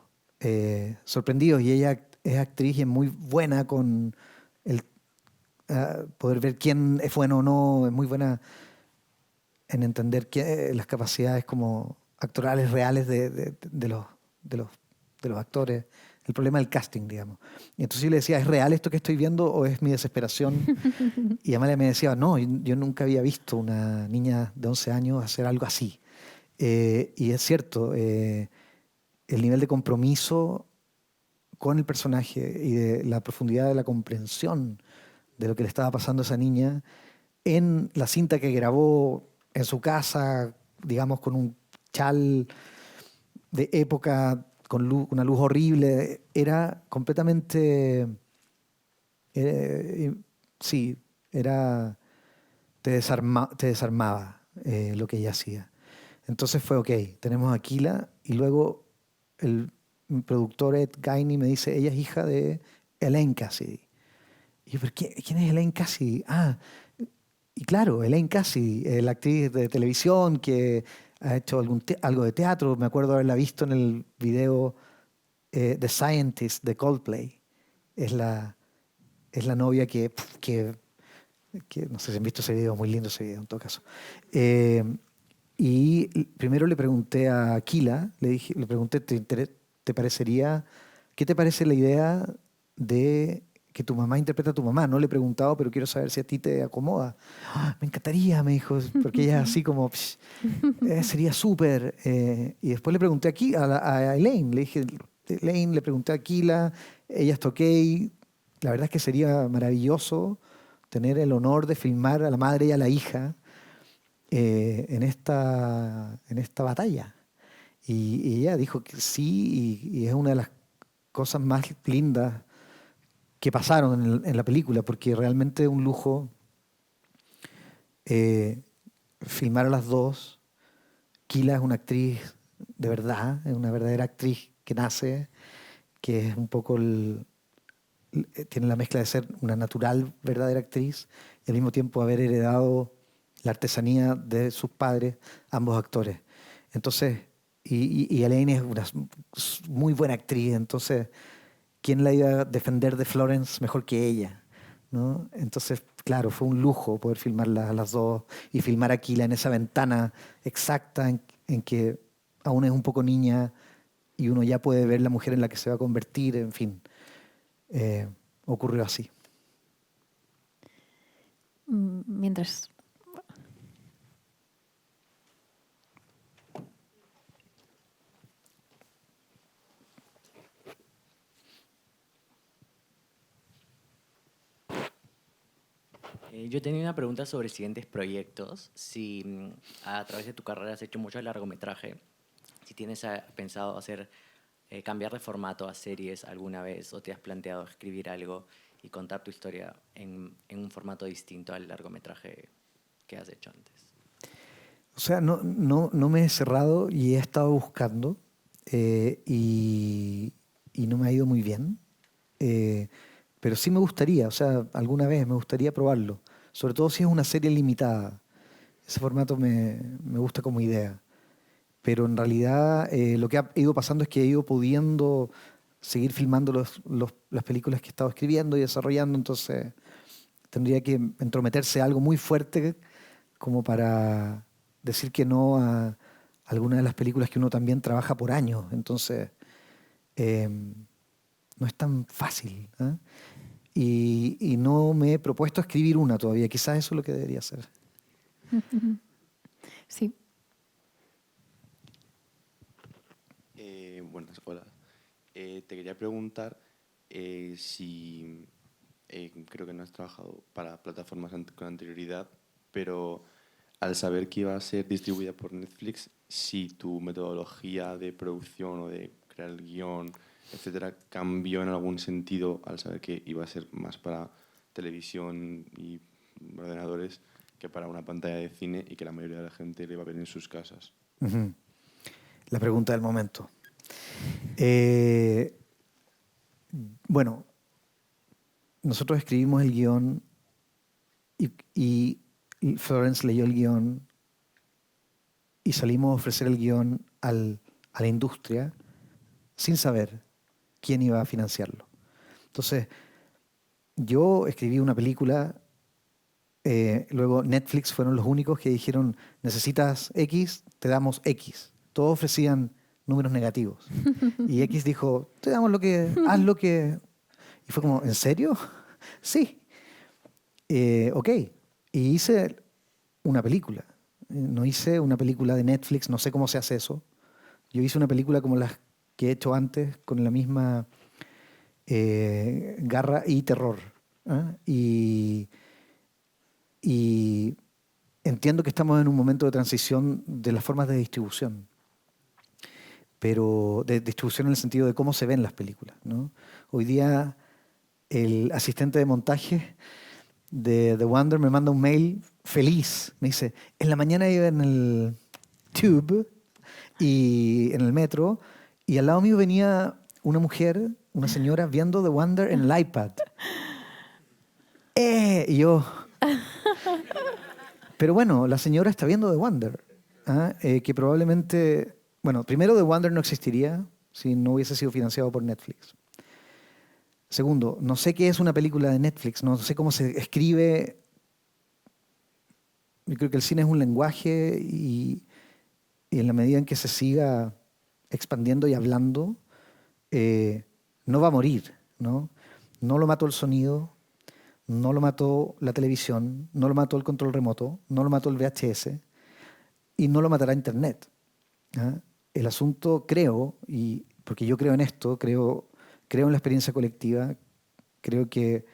sorprendidos. Y ella es actriz y es muy buena con el poder ver quién es bueno o no, es muy buena en entender las capacidades como actorales reales de los actores, el problema del casting, digamos. Y entonces yo le decía, ¿es real esto que estoy viendo o es mi desesperación? Y Amalia me decía, no, yo nunca había visto una niña de 11 años hacer algo así. Y es cierto, el nivel de compromiso con el personaje y de la profundidad de la comprensión de lo que le estaba pasando a esa niña en la cinta que grabó en su casa, digamos, con un chal de época, con una luz horrible, era completamente... sí, era... te desarmaba lo que ella hacía. Entonces fue, ok, tenemos a Kila y luego el productor Ed Gainey me dice, ella es hija de Elaine Cassidy. Y yo, ¿pero quién es Elaine Cassidy? Ah, y claro, Elaine Cassidy, la actriz de televisión que ha hecho algo de teatro. Me acuerdo haberla visto en el video The Scientist de Coldplay. Es la novia que no sé si han visto ese video, muy lindo ese video en todo caso. Y primero le pregunté a Kila, le pregunté, ¿te parecería, qué te parece la idea de que tu mamá interpreta a tu mamá? No le he preguntado, pero quiero saber si a ti te acomoda. "Ah, me encantaría", me dijo, porque ella es así como, sería súper. Y después le pregunté aquí a Elaine, le dije, Elaine, le pregunté a Kila, ella está ok. La verdad es que sería maravilloso tener el honor de filmar a la madre y a la hija en esta batalla. Y ella dijo que sí, y es una de las cosas más lindas que pasaron en la película, porque realmente es un lujo filmar a las dos. Kila es una actriz de verdad, es una verdadera actriz que nace, que es un poco tiene la mezcla de ser una natural, verdadera actriz y al mismo tiempo haber heredado la artesanía de sus padres, ambos actores. Entonces, y Elaine es una muy buena actriz, entonces, ¿quién la iba a defender de Florence mejor que ella? ¿No? Entonces, claro, fue un lujo poder filmarlas a las dos y filmar a Kila en esa ventana exacta en que aún es un poco niña y uno ya puede ver la mujer en la que se va a convertir, en fin. Ocurrió así. Mientras... Yo tenía una pregunta sobre siguientes proyectos. Si a través de tu carrera has hecho mucho largometraje, si tienes pensado hacer cambiar de formato a series alguna vez o te has planteado escribir algo y contar tu historia en un formato distinto al largometraje que has hecho antes. O sea, no me he cerrado y he estado buscando y no me ha ido muy bien. Pero sí me gustaría, o sea, alguna vez me gustaría probarlo. Sobre todo si es una serie limitada. Ese formato me gusta como idea. Pero en realidad lo que ha ido pasando es que he ido pudiendo seguir filmando las películas que he estado escribiendo y desarrollando, entonces tendría que entrometerse algo muy fuerte como para decir que no a algunas de las películas que uno también trabaja por años. Entonces, no es tan fácil. ¿Eh? Y no me he propuesto escribir una todavía. Quizás eso es lo que debería hacer. Sí. Buenas, hola. Te quería preguntar si creo que no has trabajado para plataformas con anterioridad, pero al saber que iba a ser distribuida por Netflix, si tu metodología de producción o de crear el guión, etcétera, cambió en algún sentido al saber que iba a ser más para televisión y ordenadores que para una pantalla de cine y que la mayoría de la gente le iba a ver en sus casas. Uh-huh. La pregunta del momento. Bueno, nosotros escribimos el guión y Florence leyó el guión y salimos a ofrecer el guión a la industria sin saber quién iba a financiarlo. Entonces, yo escribí una película, luego Netflix fueron los únicos que dijeron, necesitas X, te damos X. Todos ofrecían números negativos. Y X dijo, te damos haz lo que... Y fue como, ¿en serio? Sí. Ok. Y hice una película. No hice una película de Netflix, no sé cómo se hace eso. Yo hice una película como las que he hecho antes, con la misma garra y terror. ¿Eh? Y entiendo que estamos en un momento de transición de las formas de distribución, pero de distribución en el sentido de cómo se ven las películas, ¿no? Hoy día el asistente de montaje de The Wonder me manda un mail feliz. Me dice, en la mañana iba en el tube y en el metro y al lado mío venía una mujer, una señora, viendo The Wonder en el iPad. Y yo... Pero bueno, la señora está viendo The Wonder, que probablemente... Bueno, primero The Wonder no existiría si no hubiese sido financiado por Netflix. Segundo, no sé qué es una película de Netflix, no sé cómo se escribe. Yo creo que el cine es un lenguaje y en la medida en que se siga expandiendo y hablando, no va a morir, ¿no? No lo mató el sonido, no lo mató la televisión, no lo mató el control remoto, no lo mató el VHS y no lo matará Internet. El asunto, creo, y porque yo creo en esto, creo en la experiencia colectiva, creo que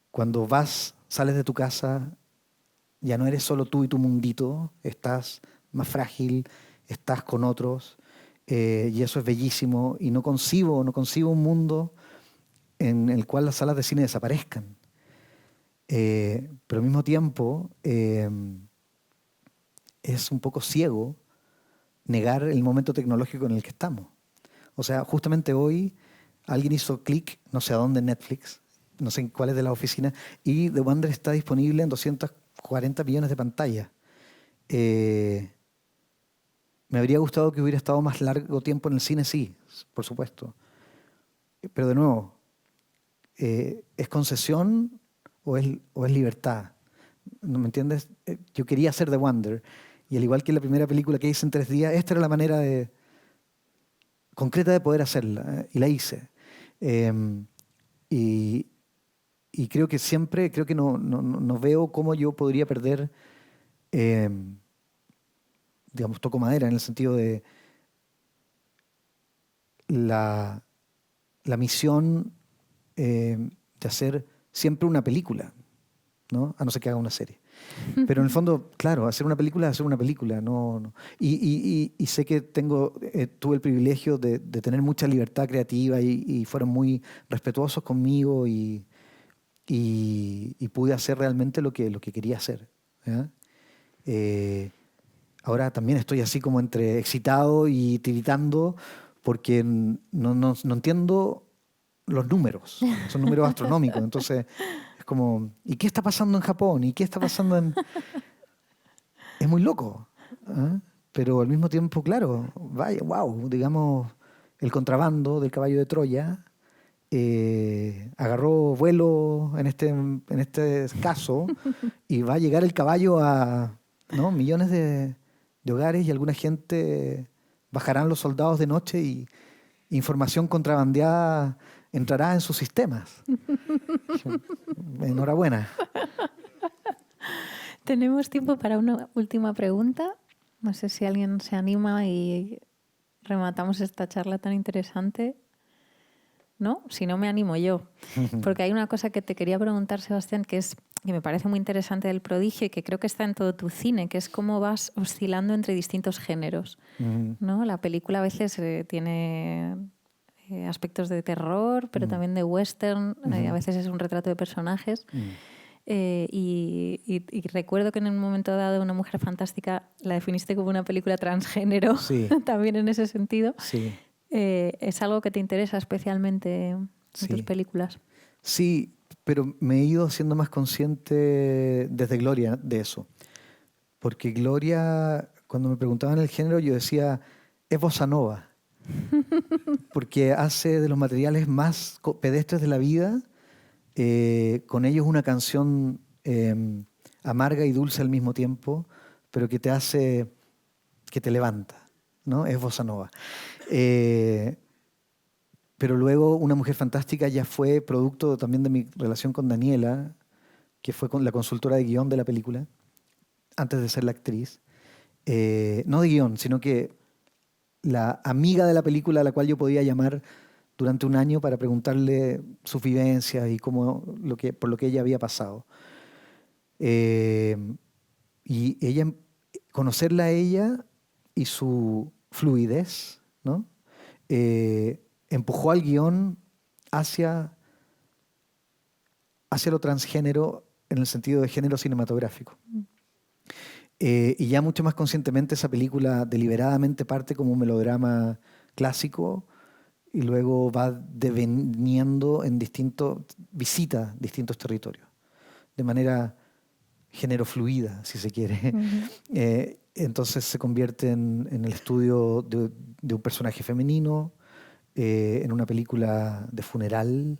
cuando sales de tu casa, ya no eres solo tú y tu mundito, estás más frágil, estás con otros, y eso es bellísimo, y no concibo un mundo en el cual las salas de cine desaparezcan. Pero al mismo tiempo, es un poco ciego negar el momento tecnológico en el que estamos. O sea, justamente hoy alguien hizo clic, no sé a dónde en Netflix, no sé en cuáles de las oficinas, y The Wonder está disponible en 240 millones de pantallas. Me habría gustado que hubiera estado más largo tiempo en el cine, sí, por supuesto. Pero de nuevo, ¿es concesión o es libertad? ¿No me entiendes? Yo quería hacer The Wonder, y al igual que la primera película que hice en 3 días, esta era la manera concreta de poder hacerla, y la hice. Y creo que siempre, creo que no veo cómo yo podría perder, digamos, toco madera, en el sentido de la misión de hacer siempre una película, ¿no? A no ser que haga una serie. Pero en el fondo, claro, hacer una película es hacer una película. No. Y sé que tuve el privilegio de tener mucha libertad creativa y fueron muy respetuosos conmigo y pude hacer realmente lo que quería hacer. Ahora también estoy así como entre excitado y tiritando porque no entiendo los números, son números astronómicos. Entonces es como, ¿y qué está pasando en Japón? ¿Y qué está pasando en...? Es muy loco, ¿eh? Pero al mismo tiempo, claro, vaya, wow, digamos, el contrabando del caballo de Troya agarró vuelo en este caso y va a llegar el caballo a, ¿no?, millones de hogares, y alguna gente bajarán los soldados de noche y información contrabandeada entrará en sus sistemas. Enhorabuena. Tenemos tiempo para una última pregunta. No sé si alguien se anima y rematamos esta charla tan interesante. ¿No? Si no, me animo yo. Porque hay una cosa que te quería preguntar, Sebastián, que me parece muy interesante del Prodigio y que creo que está en todo tu cine, que es cómo vas oscilando entre distintos géneros, ¿no? La película a veces tiene aspectos de terror, pero también de western, a veces es un retrato de personajes. Y recuerdo que en un momento dado Una mujer fantástica la definiste como una película transgénero, Sí. también en ese sentido. Sí. ¿Es algo que te interesa especialmente en tus películas? Sí, pero me he ido siendo más consciente desde Gloria de eso. Porque Gloria, cuando me preguntaban el género, yo decía, es bossa nova. Porque hace de los materiales más pedestres de la vida, con ellos una canción amarga y dulce al mismo tiempo, pero que te hace, que te levanta, ¿no? Es bossa nova. Pero luego Una mujer fantástica ya fue producto también de mi relación con Daniela, que fue con la consultora de guión de la película, antes de ser la actriz. No de guión, sino que la amiga de la película a la cual yo podía llamar durante un año para preguntarle sus vivencias y por lo que ella había pasado. Y ella, conocerla a ella y su fluidez, ¿no? Empujó al guión hacia lo transgénero en el sentido de género cinematográfico. Y ya mucho más conscientemente esa película deliberadamente parte como un melodrama clásico y luego va deveniendo visita distintos territorios, de manera género fluida, si se quiere. Entonces se convierte en el estudio de un personaje femenino, en una película de funeral,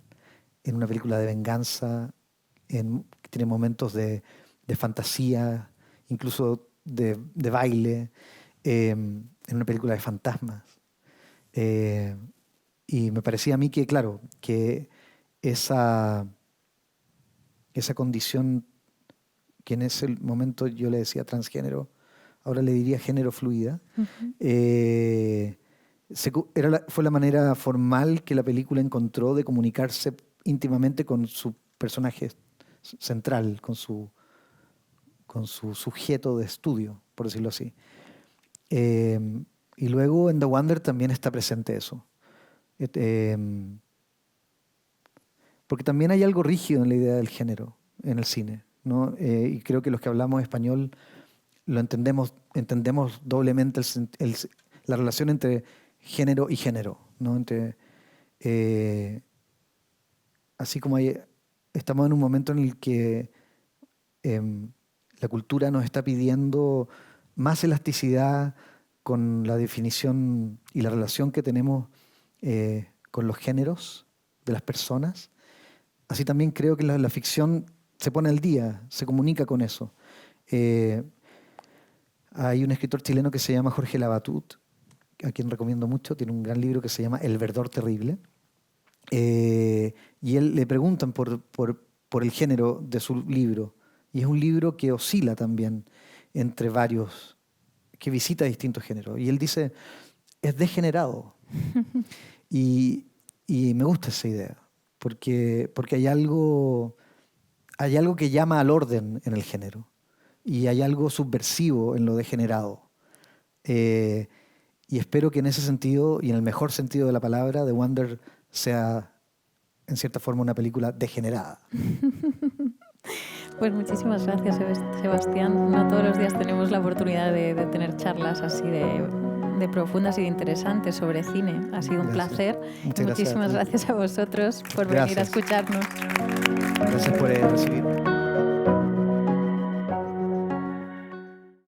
en una película de venganza, que tiene momentos de fantasía, incluso de baile, en una película de fantasmas. Y me parecía a mí que, claro, que esa condición que en ese momento yo le decía transgénero, ahora le diría género fluida, fue la manera formal que la película encontró de comunicarse íntimamente con su personaje central, con su sujeto de estudio, por decirlo así. Y luego en The Wonder también está presente eso. Porque también hay algo rígido en la idea del género en el cine, ¿no? Y creo que los que hablamos español lo entendemos doblemente la relación entre género y género, ¿no? Así como estamos en un momento en el que la cultura nos está pidiendo más elasticidad con la definición y la relación que tenemos con los géneros de las personas, así también creo que la ficción se pone al día, se comunica con eso. Hay un escritor chileno que se llama Jorge Labatut, a quien recomiendo mucho, tiene un gran libro que se llama El verdor terrible, y él le preguntan por el género de su libro, y es un libro que oscila también entre varios, que visita distintos géneros, y él dice, es degenerado. y me gusta esa idea, porque hay algo que llama al orden en el género, y hay algo subversivo en lo degenerado. Y espero que en ese sentido, y en el mejor sentido de la palabra, The Wonder sea, en cierta forma, una película degenerada. Pues muchísimas gracias, Sebastián. No todos los días tenemos la oportunidad de tener charlas así de de profundas y de interesantes sobre cine. Ha sido un Gracias. placer. Muchas Muchísimas gracias a ti. gracias a vosotros por venir a Gracias. escucharnos. Gracias por recibirme.